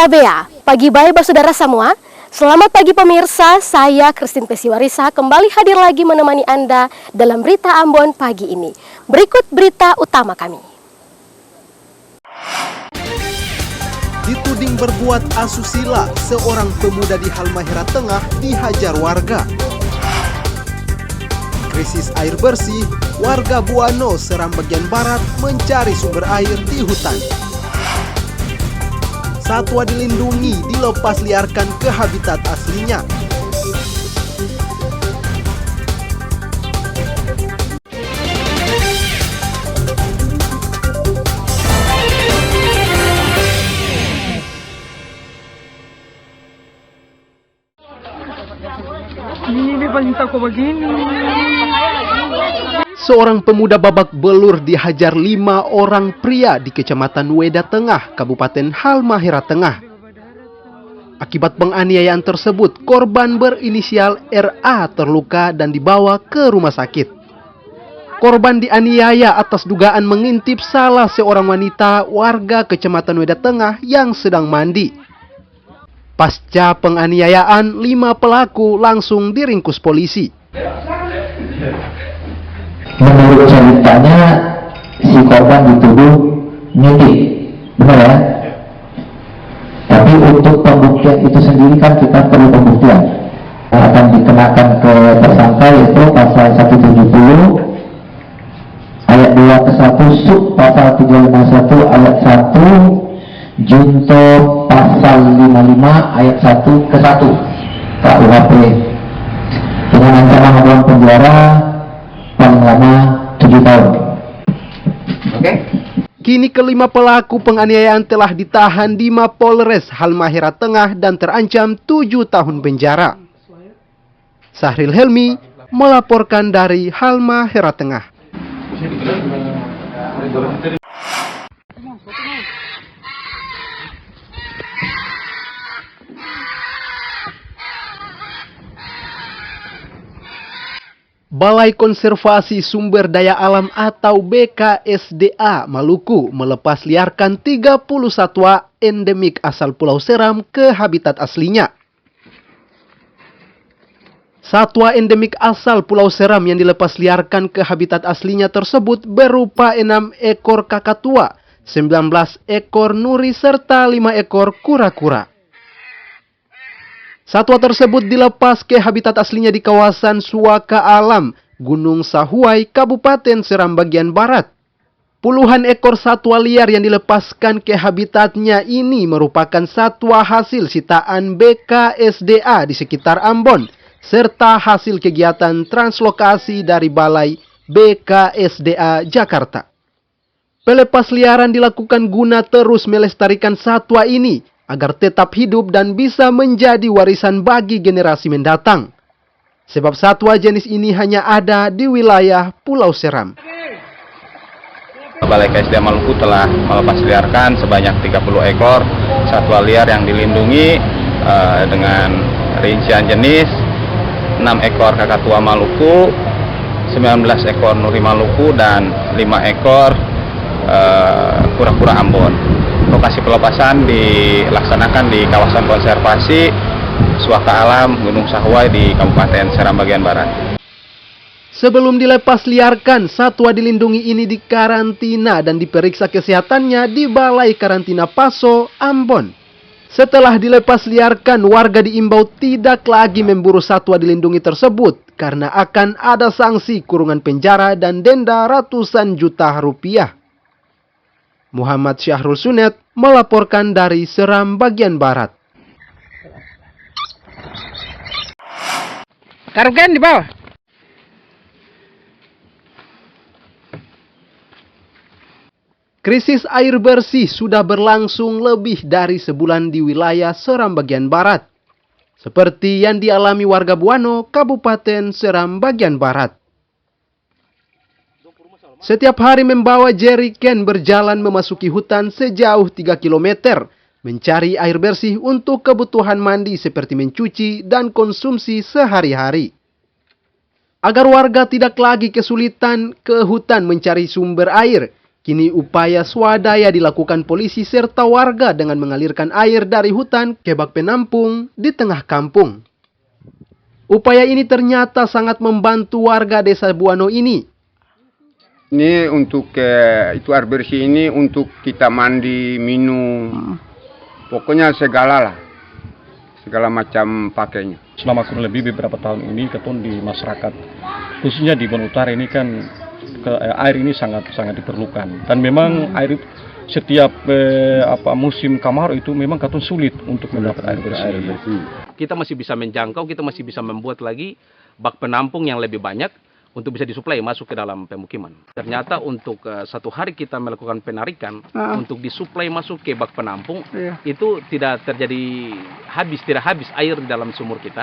Tabea, pagi baik saudara semua. Selamat pagi pemirsa, saya Christine Pesiwarisa kembali hadir lagi menemani Anda dalam Berita Ambon pagi ini. Berikut berita utama kami. Dituding berbuat asusila, seorang pemuda di Halmahera Tengah dihajar warga. Krisis air bersih, warga Buano Seram bagian barat mencari sumber air di hutan. Satwa dilindungi dilepas liarkan ke habitat aslinya. Ini banyak kok begini. Seorang pemuda babak belur dihajar 5 orang pria di Kecamatan Weda Tengah, Kabupaten Halmahera Tengah. Akibat penganiayaan tersebut, korban berinisial RA terluka dan dibawa ke rumah sakit. Korban dianiaya atas dugaan mengintip salah seorang wanita warga Kecamatan Weda Tengah yang sedang mandi. Pasca penganiayaan, 5 pelaku langsung diringkus polisi. Menurut ceritanya, si korban dituduh ngintip, benar ya? Tapi untuk pembuktian itu sendiri kan kita perlu pembuktian. Akan dikenakan ke tersangka yaitu pasal 170 ayat 2 ke 1 sub pasal 351 ayat 1 junto pasal 55 ayat 1 ke 1 KUHP dengan ancaman hukuman penjara paling lama 7 tahun. Oke? Kini kelima pelaku penganiayaan telah ditahan di Mapolres Halmahera Tengah dan terancam 7 tahun penjara. Sahril Helmi melaporkan dari Halmahera Tengah. Balai Konservasi Sumber Daya Alam atau BKSDA Maluku melepas liarkan 30 satwa endemik asal Pulau Seram ke habitat aslinya. Satwa endemik asal Pulau Seram yang dilepas liarkan ke habitat aslinya tersebut berupa 6 ekor kakatua, 19 ekor nuri serta 5 ekor kura-kura. Satwa tersebut dilepas ke habitat aslinya di kawasan Suaka Alam, Gunung Sahuai, Kabupaten Seram bagian barat. Puluhan ekor satwa liar yang dilepaskan ke habitatnya ini merupakan satwa hasil sitaan BKSDA di sekitar Ambon, serta hasil kegiatan translokasi dari Balai BKSDA Jakarta. Pelepas liaran dilakukan guna terus melestarikan satwa ini agar tetap hidup dan bisa menjadi warisan bagi generasi mendatang. Sebab satwa jenis ini hanya ada di wilayah Pulau Seram. Balai KSDA Maluku telah melepas liarkan sebanyak 30 ekor satwa liar yang dilindungi dengan rincian jenis 6 ekor kakatua Maluku, 19 ekor nuri Maluku, dan 5 ekor kura-kura Ambon. Lokasi pelepasan dilaksanakan di kawasan konservasi Suaka Alam Gunung Sahuai di Kabupaten Seram bagian barat. Sebelum dilepas liarkan, satwa dilindungi ini dikarantina dan diperiksa kesehatannya di Balai Karantina Paso, Ambon. Setelah dilepas liarkan, warga diimbau tidak lagi memburu satwa dilindungi tersebut karena akan ada sanksi kurungan penjara dan denda ratusan juta rupiah. Muhammad Syahrul Sunet melaporkan dari Seram bagian barat. Taruhkan di bawah. Krisis air bersih sudah berlangsung lebih dari sebulan di wilayah Seram bagian barat, seperti yang dialami warga Buano, Kabupaten Seram bagian barat. Setiap hari membawa jeriken berjalan memasuki hutan sejauh 3 km, mencari air bersih untuk kebutuhan mandi seperti mencuci dan konsumsi sehari-hari. Agar warga tidak lagi kesulitan ke hutan mencari sumber air, Kini upaya swadaya dilakukan polisi serta warga dengan mengalirkan air dari hutan ke bak penampung di tengah kampung. Upaya ini ternyata sangat membantu warga desa Buano ini. Ini untuk itu air bersih ini untuk kita mandi, minum, pokoknya segala lah, segala macam pakainya. Selama kurang lebih beberapa tahun ini keton di masyarakat, khususnya di Buano Utara ini kan air ini sangat diperlukan. Dan memang air setiap musim kemarau itu memang keton sulit untuk mendapat air bersih. Kita masih bisa menjangkau, kita masih bisa membuat lagi bak penampung yang lebih banyak untuk bisa disuplai masuk ke dalam pemukiman. Ternyata untuk satu hari kita melakukan penarikan untuk disuplai masuk ke bak penampung, itu tidak terjadi tidak habis air di dalam sumur kita.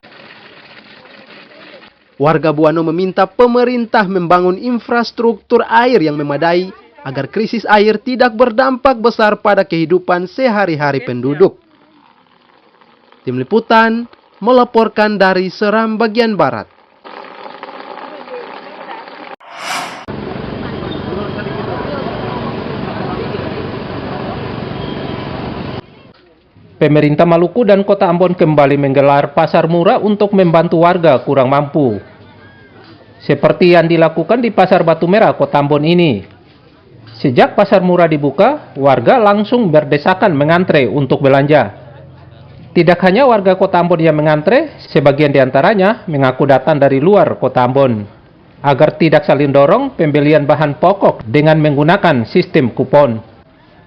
Warga Buano meminta pemerintah membangun infrastruktur air yang memadai agar krisis air tidak berdampak besar pada kehidupan sehari-hari penduduk. Tim Liputan melaporkan dari Seram bagian Barat. Pemerintah Maluku dan Kota Ambon kembali menggelar pasar murah untuk membantu warga kurang mampu. Seperti yang dilakukan di Pasar Batu Merah, Kota Ambon ini. Sejak pasar murah dibuka, warga langsung berdesakan mengantre untuk belanja. Tidak hanya warga Kota Ambon yang mengantre, sebagian diantaranya mengaku datang dari luar Kota Ambon. Agar tidak saling dorong pembelian bahan pokok dengan menggunakan sistem kupon.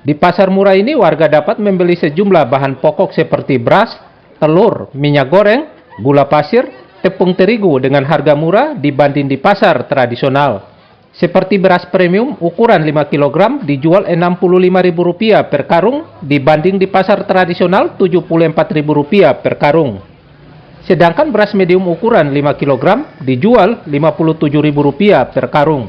Di pasar murah ini warga dapat membeli sejumlah bahan pokok seperti beras, telur, minyak goreng, gula pasir, tepung terigu dengan harga murah dibanding di pasar tradisional. Seperti beras premium ukuran 5 kg dijual Rp65.000 per karung dibanding di pasar tradisional Rp74.000 per karung. Sedangkan beras medium ukuran 5 kg dijual Rp57.000 per karung.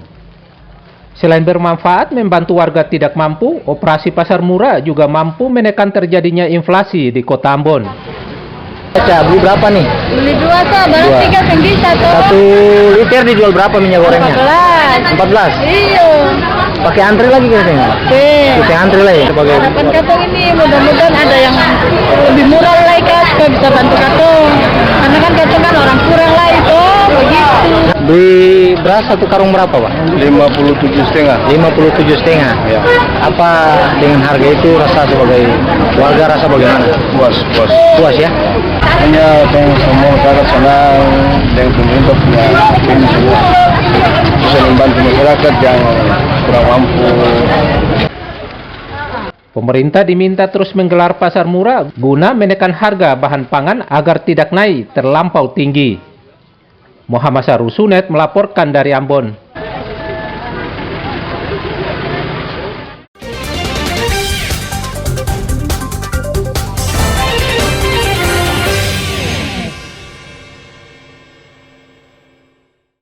Selain bermanfaat membantu warga tidak mampu, operasi pasar murah juga mampu menekan terjadinya inflasi di Kota Ambon. Beli berapa nih? Beli 2 tuh, baru 3 tinggi 1. 1 liter dijual berapa minyak gorengnya? 14. Iya. Pakai antri lagi kayaknya. Pakai antri lagi sebagai. Harapan katong ini mudah-mudahan ada yang lebih murah lagi kan, supaya bisa bantu katong. Karena kan katong kan orang kurang lah itu, begitu. Beli beras 1 karung berapa, Pak? 57,5. 57,5. Ya. Apa dengan harga itu rasa sebagai warga rasa bagaimana? Puas. Puas ya? Hanya yang semua sangat senang dengan pemerintah punya ini semua. Bisa membantu masyarakat yang kurang mampu. Pemerintah diminta terus menggelar pasar murah guna menekan harga bahan pangan agar tidak naik terlampau tinggi. Muhammad Sarusunet melaporkan dari Ambon.